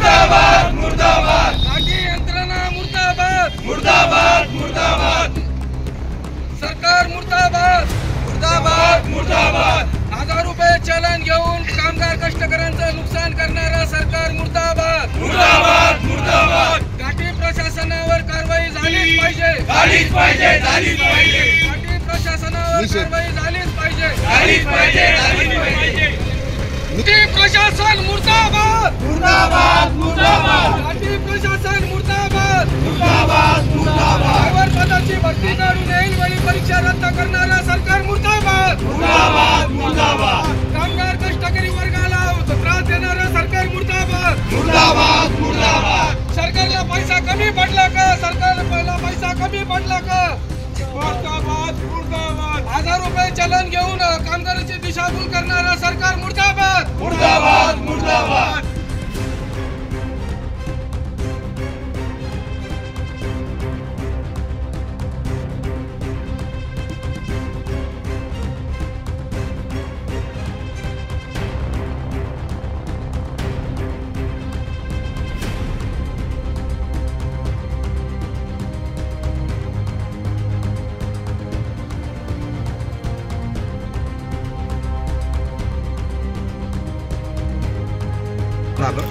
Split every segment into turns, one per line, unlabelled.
मुर्दाबाद मुर्दाबाद
घाटी यंत्रणा मुर्दाबाद
मुर्दाबाद मुर्दाबाद
सरकार मुर्दाबाद
मुर्दाबाद मुर्दाबाद
1000 रुपये चलन घेऊन कामगार कष्टकऱ्यांचं नुकसान करणारा सरकार मुर्दाबाद
मुर्दाबाद मुर्दाबाद
घाटी प्रशासनावर कारवाई झालीच पाहिजे
झालीच पाहिजे झालीच पाहिजे
घाटी प्रशासनावर कारवाई झालीच पाहिजे
झालीच पाहिजे झालीच पाहिजे
घाटी प्रशासन मुर्दाबाद
मुर्दाबाद मुर्दाबाद
घाटी प्रशासन मुर्दाबाद
मुर्दाबाद मुर्दाबाद
ड्रायव्हर पदाची भरती काढून येईल वेळी परीक्षा रद्द करणारा सरकार मुर्दाबाद
मुर्दाबाद मुर्दाबाद
कामगार कष्टकरी वर्गाला त्रास देणारा सरकार मुर्दाबाद
मुर्दाबाद मुर्दाबाद
सरकारला पैसा कमी पडला का सरकारला पैसा कमी पडला का
मुर्दाबाद मुर्दाबाद
1000 रुपये चलन घेऊन कामगारांची दिशाभूल करणारा सरकार मुर्दाबाद
मुर्दाबाद मुर्दाबाद
आलो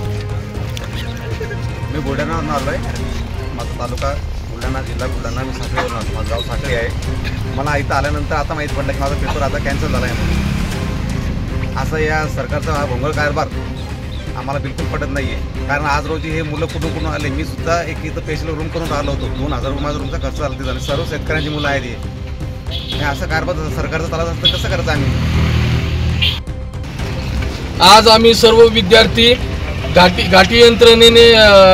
मी बुलढाण्यावरून आलो आहे. माझा तालुका बुलढाणा, जिल्हा बुलढाणा. मी साखळीवरून आलो. माझं गाव साखळी आहे. मला इथं आल्यानंतर आता माहीत पडलं की माझा पेपर आता कॅन्सल झाला आहे. असं या सरकारचा हा भोंगळ कारभार आम्हाला बिलकुल पटत नाही आहे. कारण आज रोजी हे मुलं कुठून आले. मी सुद्धा एक इथं स्पेशल रूम करून आलो होतो. 2000 रुपये माझा रूमचा खर्च झाला. झाले सर्व शेतकऱ्यांची मुलं आहेत. हे असं कारभार सरकारचं चालत असतं कसं करायचं आम्ही?
आज आम्ही सर्व विद्यार्थी घाटी यंत्रणेने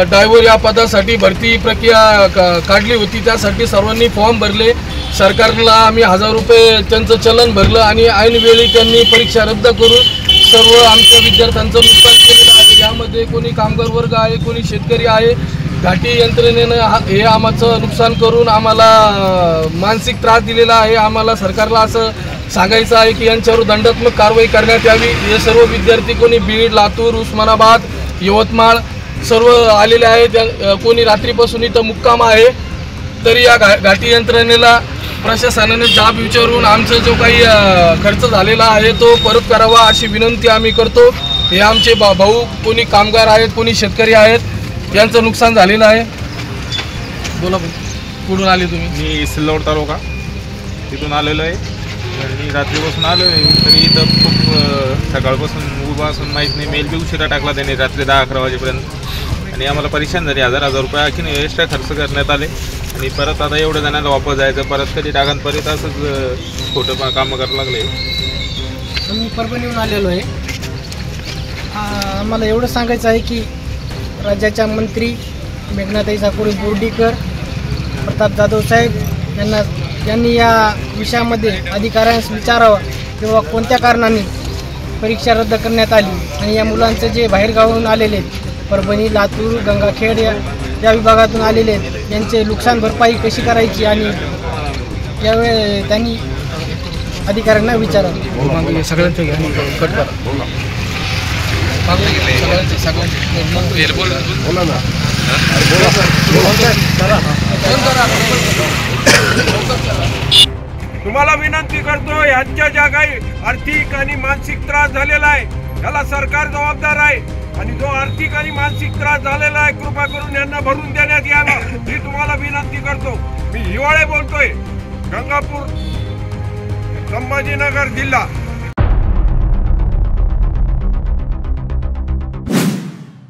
ड्रायव्हर या पदासाठी भरती प्रक्रिया काढली होती. त्यासाठी सर्वांनी फॉर्म भरले. सरकारला आम्ही 1000 रुपये त्यांचं चलन भरलं आणि ऐनवेळी त्यांनी परीक्षा रद्द करून सर्व आमच्या विद्यार्थ्यांचं नुकसान केलेलं आहे. यामध्ये कोणी कामगार वर्ग आहे, कोणी शेतकरी आहे. घाटी यंत्रणेनं हे आमचं नुकसान करून आम्हाला मानसिक त्रास दिलेला आहे. आम्हाला सरकारला असं सांगायचं आहे की यांच्यावर दंडात्मक कारवाई करण्यात यावी. हे सर्व विद्यार्थी कोणी बीड, लातूर, उस्मानाबाद, यवतमाळ सर्व आलेले आहेत. कोणी रात्रीपासून इथं मुक्काम आहे. तरी या घाटी यंत्रणेला प्रशासनाने जाब विचारून आमचा जो काही खर्च झालेला आहे तो परत करावा अशी विनंती आम्ही करतो. हे आमचे भाऊ कोणी कामगार आहेत, कोणी शेतकरी आहेत, यांचं नुकसान झालेलं आहे. बोला, कुठून आले तुम्ही?
मी सिल्लोड तालुका तिथून आलेलो आहे आणि रात्रीपासून आलो आहे. तरी इथं खूप सकाळपासून उभा असून माहीत नाही. मेल बी उशिरा टाकला त्याने रात्री 10-11 वाजेपर्यंत आणि आम्हाला परेशान झाली. 1000 रुपये आणखीन एक्स्ट्रा खर्च करण्यात आले आणि परत आता एवढं जणांना वापस जायचं, परत कधी टाकान परत असंच खोटं कामं करायला लागले.
मी परभणीहून आलेलो आहे. आम्हाला एवढं सांगायचं आहे की राज्याच्या मंत्री मेघनाताई साकुरे बोर्डीकर, प्रताप जाधव साहेब यांनी या विषयामध्ये अधिकाऱ्यांस विचारावं किंवा कोणत्या कारणाने परीक्षा रद्द करण्यात आली आणि या मुलांचं जे बाहेरगावाहून आलेले आहेत, परभणी, लातूर, गंगाखेड या विभागातून आलेले आहेत, यांचे नुकसान भरपाई कशी करायची आणि यावेळी त्यांनी अधिकाऱ्यांना विचारावं.
सगळ्यांचं
तुम्हाला विनंती करतो, यांच्या ज्या काही आर्थिक आणि मानसिक त्रास झालेला आहे याला सरकार जबाबदार आहे आणि जो आर्थिक आणि मानसिक त्रास झालेला आहे कृपा करून यांना भरून देण्यात यावं ही तुम्हाला विनंती करतो. मी हिवाळे बोलतोय, गंगापूर, संभाजीनगर जिल्हा.